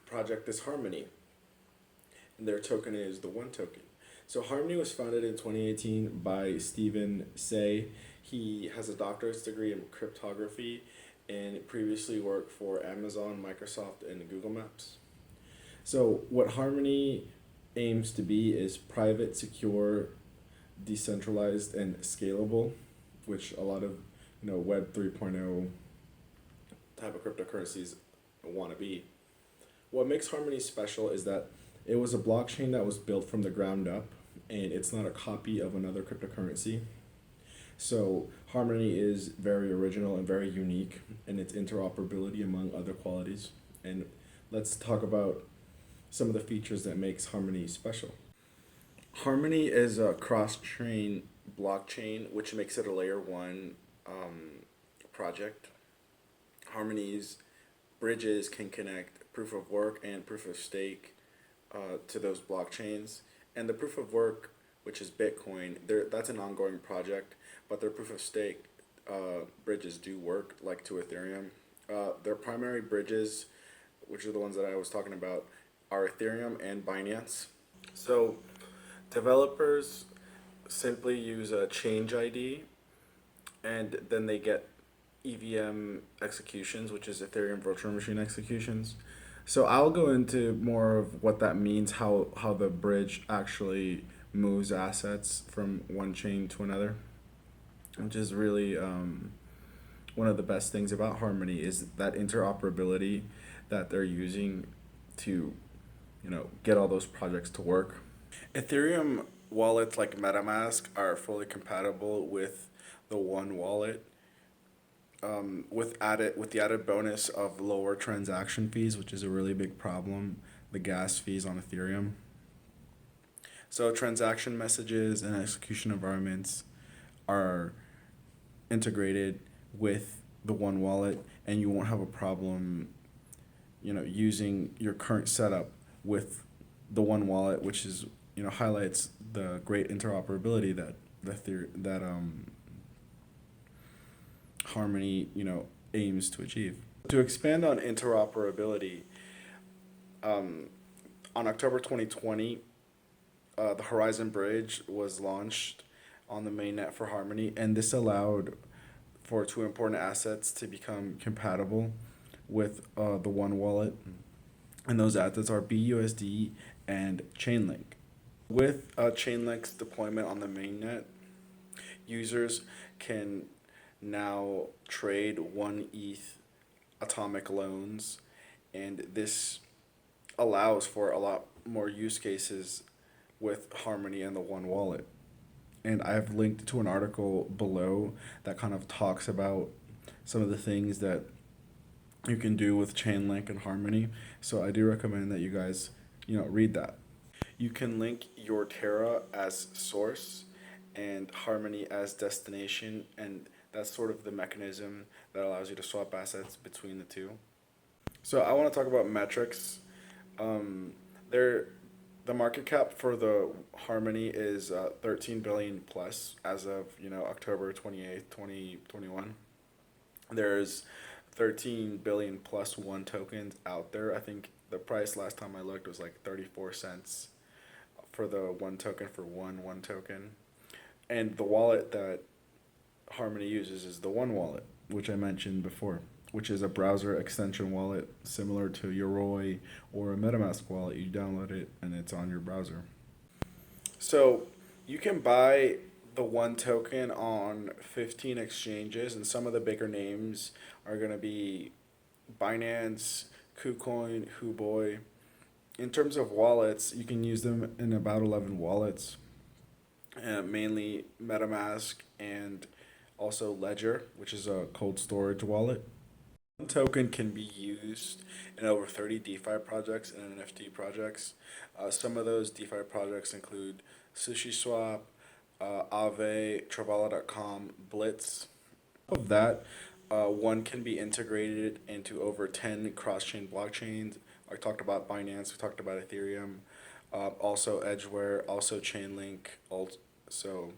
project is Harmony, and their token is the one token. So Harmony was founded in 2018 by Stephen Say. He has a doctorate degree in cryptography and previously worked for Amazon, Microsoft, and Google Maps. So what Harmony aims to be is private, secure, decentralized, and scalable, which a lot of Web 3.0 type of cryptocurrencies want to be. What makes Harmony special is that it was a blockchain that was built from the ground up, and it's not a copy of another cryptocurrency. So Harmony is very original and very unique in its interoperability among other qualities. And let's talk about some of the features that makes Harmony special. Harmony is a cross-chain blockchain, which makes it a layer one project. Harmony's bridges can connect proof of work and proof of stake to those blockchains. And the proof of work, which is Bitcoin, that's an ongoing project, but their proof of stake bridges do work like to Ethereum. Their primary bridges, which are the ones that I was talking about, are Ethereum and Binance. So developers simply use a change ID, and then they get EVM executions, which is Ethereum virtual machine executions. So I'll go into more of what that means, how the bridge actually moves assets from one chain to another, which is really one of the best things about Harmony is that interoperability that they're using to get all those projects to work. Ethereum wallets like MetaMask are fully compatible with the One Wallet, with the added bonus of lower transaction fees, which is a really big problem, the gas fees on Ethereum. So transaction messages and execution environments are integrated with the One Wallet, and you won't have a problem, using your current setup with the One Wallet, which is highlights the great interoperability that Harmony aims to achieve. To expand on interoperability, on October 2020, the Horizon Bridge was launched on the mainnet for Harmony, and this allowed for two important assets to become compatible with the One Wallet, and those assets are BUSD and Chainlink. With Chainlink's deployment on the mainnet, users can now trade 1 ETH atomic loans, and this allows for a lot more use cases with Harmony and the One Wallet. And I've linked to an article below that kind of talks about some of the things that you can do with Chainlink and Harmony. So I do recommend that you guys, read that. You can link your Terra as source and Harmony as destination, and that's sort of the mechanism that allows you to swap assets between the two. So I want to talk about metrics. The market cap for the Harmony is 13 billion plus as of October 28th, 2021. There's 13 billion plus one tokens out there. I think the price last time I looked was like 34 cents for the one token for one token. And the wallet that Harmony uses is the One Wallet, which I mentioned before, which is a browser extension wallet similar to Yoroi or a MetaMask wallet. You download it and it's on your browser. So you can buy the one token on 15 exchanges, and some of the bigger names are going to be Binance, KuCoin, Huobi. In terms of wallets, you can use them in about 11 wallets, mainly MetaMask and also Ledger, which is a cold storage wallet. One token can be used in over 30 DeFi projects and NFT projects. Some of those DeFi projects include SushiSwap, Aave, Travala.com, Blitz. Of that, one can be integrated into over 10 cross-chain blockchains. I talked about Binance, we talked about Ethereum, also Edgeware, also Chainlink, also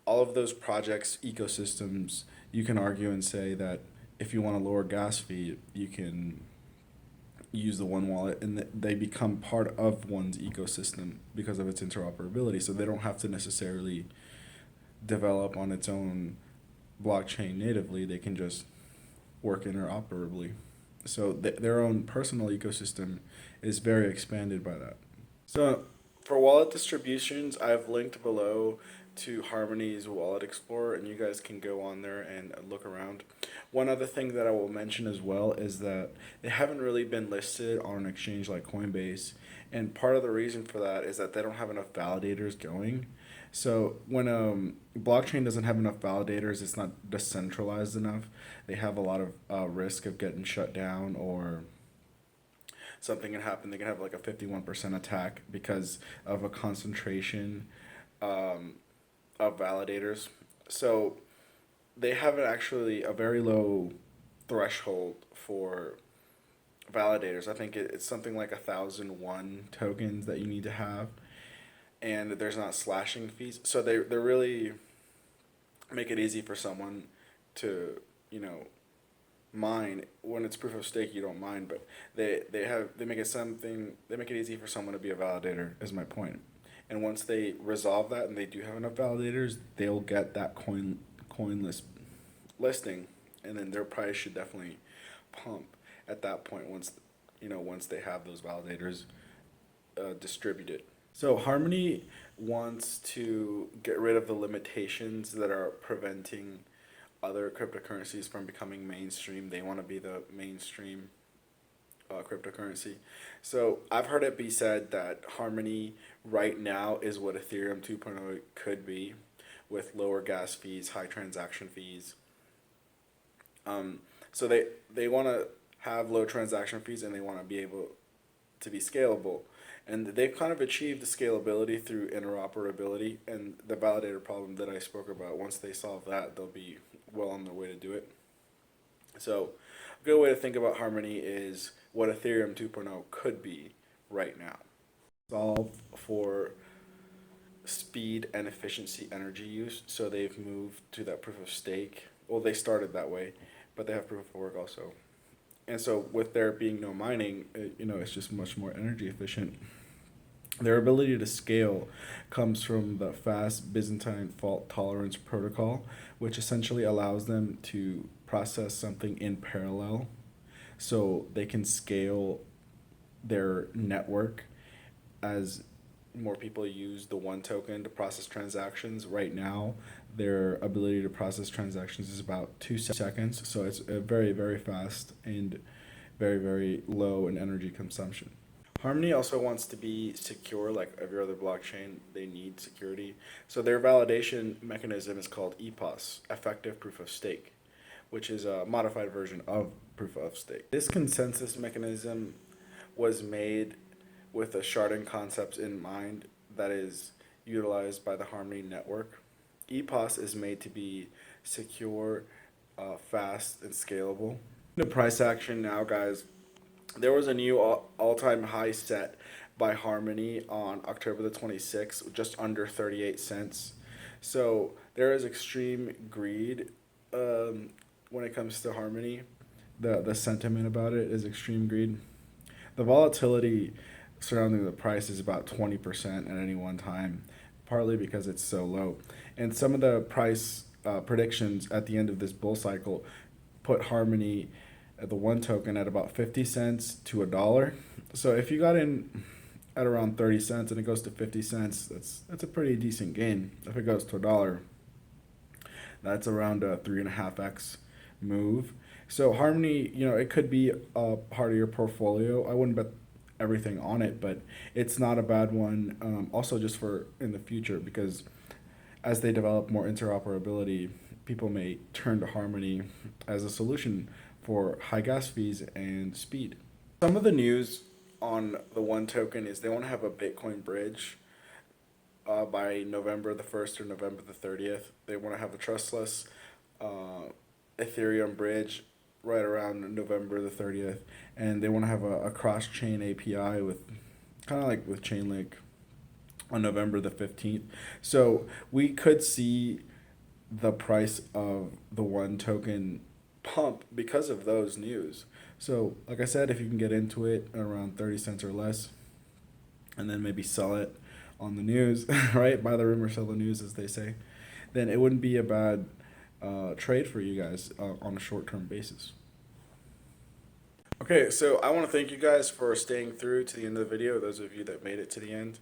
all of those projects, ecosystems. You can argue and say that if you want a lower gas fee, you can use the one wallet, and they become part of one's ecosystem because of its interoperability. So they don't have to necessarily develop on its own blockchain natively. They can just work interoperably. So their own personal ecosystem is very expanded by that. So for wallet distributions, I've linked below to Harmony's Wallet Explorer, and you guys can go on there and look around. One other thing that I will mention as well is that they haven't really been listed on an exchange like Coinbase, and part of the reason for that is that they don't have enough validators going. So when blockchain doesn't have enough validators, it's not decentralized enough. They have a lot of risk of getting shut down, or something can happen. They can have like a 51% attack because of a concentration um, of validators. So they have actually a very low threshold for validators. I think it's something like 1,001 tokens that you need to have, and there's not slashing fees. So they really make it easy for someone to, you know, mine. When it's proof of stake, you don't mind, but they make it something, they make it easy for someone to be a validator, is my point. And once they resolve that and they do have enough validators, they'll get that coinless listing, and then their price should definitely pump at that point once, once they have those validators distributed. So Harmony wants to get rid of the limitations that are preventing other cryptocurrencies from becoming mainstream. They want to be the mainstream cryptocurrency. So I've heard it be said that Harmony right now is what Ethereum 2.0 could be, with lower gas fees, high transaction fees. So they want to have low transaction fees, and they want to be able to be scalable. And they've kind of achieved the scalability through interoperability and the validator problem that I spoke about. Once they solve that, they'll be well on their way to do it. So a good way to think about Harmony is what Ethereum 2.0 could be right now. Solve for speed and efficiency energy use. So they've moved to that proof of stake. Well, they started that way, but they have proof of work also. And so with there being no mining, it's just much more energy efficient. Their ability to scale comes from the fast Byzantine fault tolerance protocol, which essentially allows them to process something in parallel, so they can scale their network as more people use the one token to process transactions. Right now, their ability to process transactions is about 2 seconds, so it's very, very fast and very, very low in energy consumption. Harmony also wants to be secure, like every other blockchain. They need security. So their validation mechanism is called EPOS, Effective Proof of Stake, which is a modified version of proof of stake. This consensus mechanism was made with a sharding concept in mind that is utilized by the Harmony network. EPOS is made to be secure, fast, and scalable. The price action now, guys. There was a new all-time high set by Harmony on October the 26th, just under 38 cents. So there is extreme greed when it comes to Harmony. The sentiment about it is extreme greed. The volatility surrounding the price is about 20% at any one time, partly because it's so low. And some of the price predictions at the end of this bull cycle put Harmony, the one token, at about 50 cents to $1. So if you got in at around 30 cents and it goes to 50 cents, that's a pretty decent gain. If it goes to $1, that's around a 3.5x move. So Harmony, it could be a part of your portfolio. I wouldn't bet everything on it, but it's not a bad one. Also, just for in the future, because as they develop more interoperability, people may turn to Harmony as a solution for high gas fees and speed. Some of the news on the one token is they want to have a Bitcoin bridge by November the 1st or November the 30th. They want to have a trustless Ethereum bridge right around November the 30th. And they want to have a cross-chain API with kind of like with Chainlink on November the 15th. So we could see the price of the one token pump because of those news. So, like I said, if you can get into it around 30 cents or less, and then maybe sell it on the news, right? Buy the rumor, sell the news, as they say, then it wouldn't be a bad trade for you guys on a short term basis. Okay, so I want to thank you guys for staying through to the end of the video, those of you that made it to the end.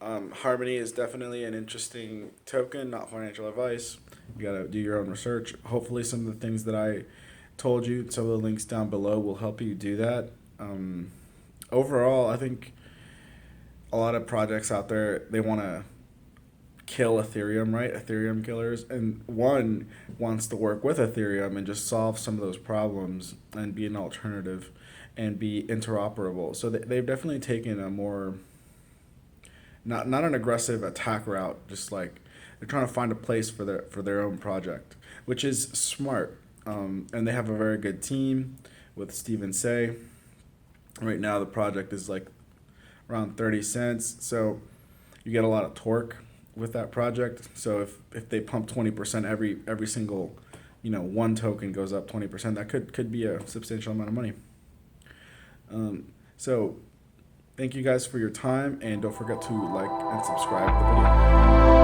Harmony is definitely an interesting token, not financial advice. You gotta do your own research. Hopefully, some of the things that I told you, some of the links down below will help you do that. Overall, I think a lot of projects out there, they want to kill Ethereum, right? Ethereum killers. And one wants to work with Ethereum and just solve some of those problems and be an alternative and be interoperable. So they've definitely taken a more, not an aggressive attack route, just like they're trying to find a place for their own project, which is smart. And they have a very good team with Stephen Say. Right now, the project is like around 30 cents. So you get a lot of torque with that project. So if they pump 20% every single, one token goes up 20%, that could be a substantial amount of money. So thank you guys for your time, and don't forget to like and subscribe to the video.